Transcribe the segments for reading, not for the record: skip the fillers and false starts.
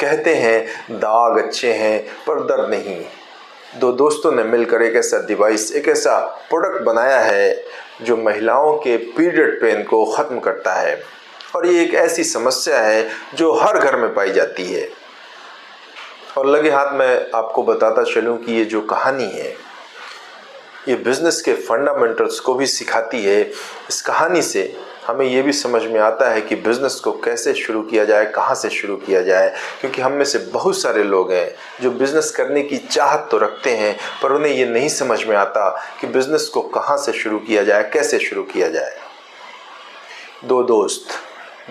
कहते हैं दाग अच्छे हैं पर दर्द नहीं। दो दोस्तों ने मिलकर एक ऐसा डिवाइस, एक ऐसा प्रोडक्ट बनाया है जो महिलाओं के पीरियड पेन को ख़त्म करता है। और ये एक ऐसी समस्या है जो हर घर में पाई जाती है। और लगे हाथ मैं आपको बताता चलूं कि ये जो कहानी है ये बिज़नेस के फंडामेंटल्स को भी सिखाती है। इस कहानी से हमें ये भी समझ में आता है कि बिज़नेस को कैसे शुरू किया जाए, कहाँ से शुरू किया जाए। क्योंकि हम में से बहुत सारे लोग हैं जो बिज़नेस करने की चाहत तो रखते हैं पर उन्हें ये नहीं समझ में आता कि बिज़नेस को कहाँ से शुरू किया जाए, कैसे शुरू किया जाए। दो दोस्त,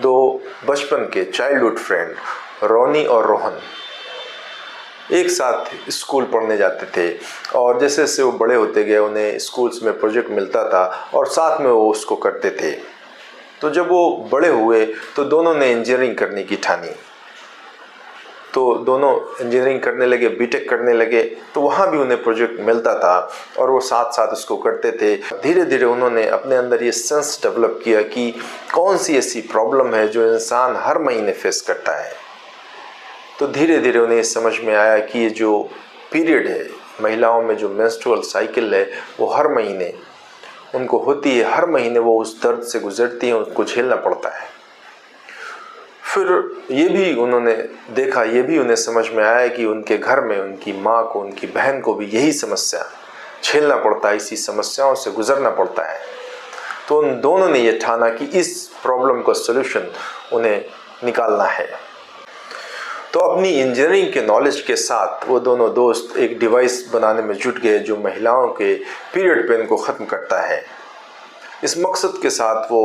दो बचपन के चाइल्डहुड फ्रेंड रोनी और रोहन एक साथ स्कूल पढ़ने जाते थे। और जैसे जैसे वो बड़े होते गए उन्हें स्कूल्स में प्रोजेक्ट मिलता था और साथ में वो उसको करते थे। तो जब वो बड़े हुए तो दोनों ने इंजीनियरिंग करने की ठानी। तो दोनों इंजीनियरिंग करने लगे, बीटेक करने लगे। तो वहाँ भी उन्हें प्रोजेक्ट मिलता था और वो साथ साथ उसको करते थे। धीरे धीरे उन्होंने अपने अंदर ये सेंस डेवलप किया कि कौन सी ऐसी प्रॉब्लम है जो इंसान हर महीने फेस करता है। तो धीरे धीरे उन्हें समझ में आया कि ये जो पीरियड है, महिलाओं में जो मेंस्ट्रुअल साइकिल है वो हर महीने उनको होती है। हर महीने वो उस दर्द से गुजरती हैं, उसको झेलना पड़ता है। फिर ये भी उन्होंने देखा, ये भी उन्हें समझ में आया कि उनके घर में उनकी माँ को, उनकी बहन को भी यही समस्या झेलना पड़ता है, इसी समस्याओं से गुजरना पड़ता है। तो उन दोनों ने ये ठाना कि इस प्रॉब्लम का सलूशन उन्हें निकालना है। तो अपनी इंजीनियरिंग के नॉलेज के साथ वो दोनों दोस्त एक डिवाइस बनाने में जुट गए जो महिलाओं के पीरियड पेन को ख़त्म करता है। इस मकसद के साथ वो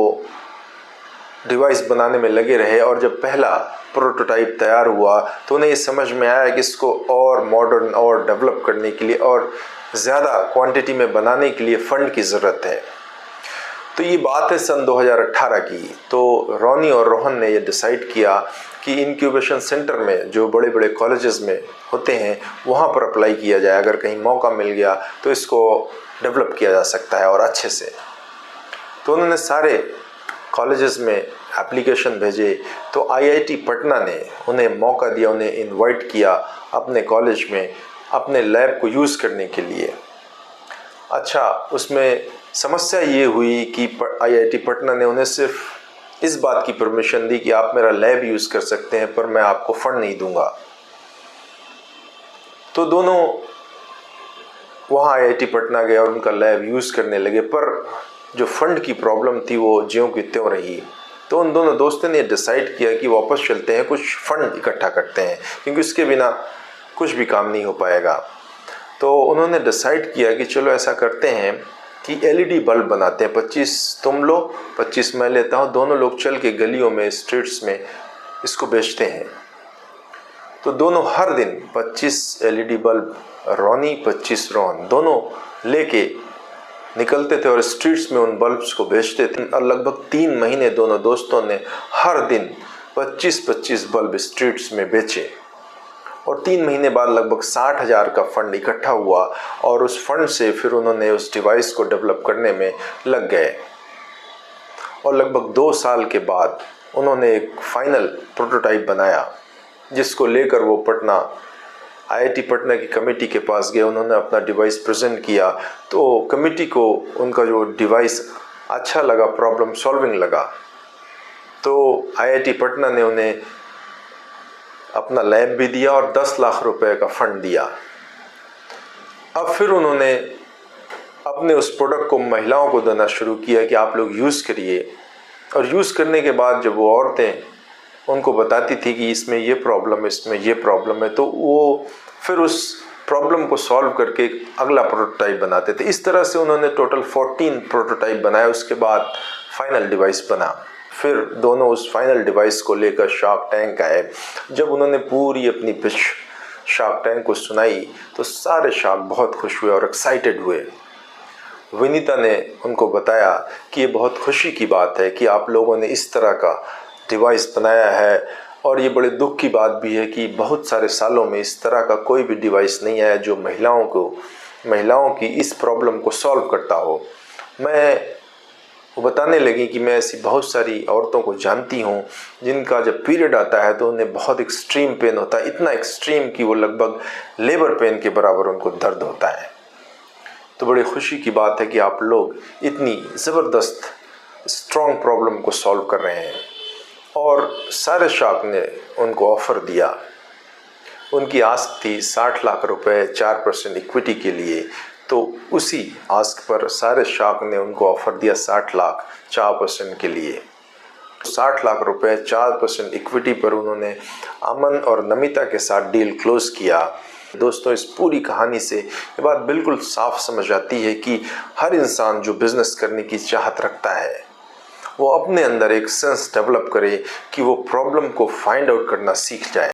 डिवाइस बनाने में लगे रहे और जब पहला प्रोटोटाइप तैयार हुआ तो उन्हें ये समझ में आया कि इसको और मॉडर्न और डेवलप करने के लिए और ज़्यादा क्वांटिटी में बनाने के लिए फ़ंड की ज़रूरत है। तो ये बात है सन 2018 की। तो रोनी और रोहन ने ये डिसाइड किया कि इंक्यूबेशन सेंटर में जो बड़े बड़े कॉलेजेस में होते हैं वहाँ पर अप्लाई किया जाए। अगर कहीं मौका मिल गया तो इसको डेवलप किया जा सकता है और अच्छे से। तो उन्होंने सारे कॉलेजेस में एप्लीकेशन भेजे। तो आईआईटी पटना ने उन्हें मौका दिया, उन्हें इनवाइट किया अपने कॉलेज में अपने लैब को यूज़ करने के लिए। अच्छा, उसमें समस्या ये हुई कि आईआईटी पटना ने उन्हें सिर्फ इस बात की परमिशन दी कि आप मेरा लैब यूज़ कर सकते हैं पर मैं आपको फ़ंड नहीं दूंगा। तो दोनों वहाँ आईआईटी पटना गए और उनका लैब यूज़ करने लगे पर जो फ़ंड की प्रॉब्लम थी वो ज्यों की त्यों रही। तो उन दोनों दोस्तों ने डिसाइड किया कि वापस चलते हैं, कुछ फ़ंड इकट्ठा करते हैं क्योंकि उसके बिना कुछ भी काम नहीं हो पाएगा। तो उन्होंने डिसाइड किया कि चलो ऐसा करते हैं कि एलईडी बल्ब बनाते हैं, 25 तुम लो 25 मैं लेता हूँ। दोनों लोग चल के गलियों में, स्ट्रीट्स में इसको बेचते हैं। तो दोनों हर दिन 25 एलईडी बल्ब, रोनी 25 रोहन, दोनों लेके निकलते थे और स्ट्रीट्स में उन बल्ब्स को बेचते थे। और लगभग 3 महीने दोनों दोस्तों ने हर दिन 25-25 बल्ब स्ट्रीट्स में बेचे। और 3 महीने बाद लगभग 60,000 का फंड इकट्ठा हुआ और उस फंड से फिर उन्होंने उस डिवाइस को डेवलप करने में लग गए। और लगभग 2 साल के बाद उन्होंने एक फाइनल प्रोटोटाइप बनाया जिसको लेकर वो पटना, आईआईटी पटना की कमेटी के पास गए। उन्होंने अपना डिवाइस प्रेजेंट किया। तो कमेटी को उनका जो डिवाइस अच्छा लगा, प्रॉब्लम सॉल्विंग लगा। तो आईआईटी पटना ने उन्हें अपना लैब भी दिया और 10 लाख रुपए का फंड दिया। अब फिर उन्होंने अपने उस प्रोडक्ट को महिलाओं को देना शुरू किया कि आप लोग यूज़ करिए। और यूज़ करने के बाद जब वो औरतें उनको बताती थी कि इसमें ये प्रॉब्लम है, इसमें ये प्रॉब्लम है, तो वो फिर उस प्रॉब्लम को सॉल्व करके अगला प्रोटोटाइप बनाते थे। इस तरह से उन्होंने टोटल 14 प्रोटोटाइप बनाए। उसके बाद फाइनल डिवाइस बना। फिर दोनों उस फाइनल डिवाइस को लेकर शार्क टैंक आए। जब उन्होंने पूरी अपनी पिच शार्क टैंक को सुनाई तो सारे शार्क बहुत खुश हुए और एक्साइटेड हुए। विनीता ने उनको बताया कि ये बहुत खुशी की बात है कि आप लोगों ने इस तरह का डिवाइस बनाया है और ये बड़े दुख की बात भी है कि बहुत सारे सालों में इस तरह का कोई भी डिवाइस नहीं आया जो महिलाओं की इस प्रॉब्लम को सॉल्व करता हो। मैं वो बताने लगी कि मैं ऐसी बहुत सारी औरतों को जानती हूँ जिनका जब पीरियड आता है तो उन्हें बहुत एक्सट्रीम पेन होता है, इतना एक्सट्रीम कि वो लगभग लेबर पेन के बराबर उनको दर्द होता है। तो बड़ी खुशी की बात है कि आप लोग इतनी ज़बरदस्त स्ट्रॉन्ग प्रॉब्लम को सॉल्व कर रहे हैं। और सारे शार्क ने उनको ऑफ़र दिया। उनकी आस्क थी 60 लाख रुपए 4% इक्विटी के लिए। तो उसी आस्क पर सारे शार्क ने उनको ऑफ़र दिया 60 लाख 4% के लिए। 60 लाख रुपए 4% इक्विटी पर उन्होंने अमन और नमिता के साथ डील क्लोज किया। दोस्तों, इस पूरी कहानी से ये बात बिल्कुल साफ समझ आती है कि हर इंसान जो बिज़नेस करने की चाहत रखता है वो अपने अंदर एक सेंस डेवलप करे कि वो प्रॉब्लम को फाइंड आउट करना सीख जाए।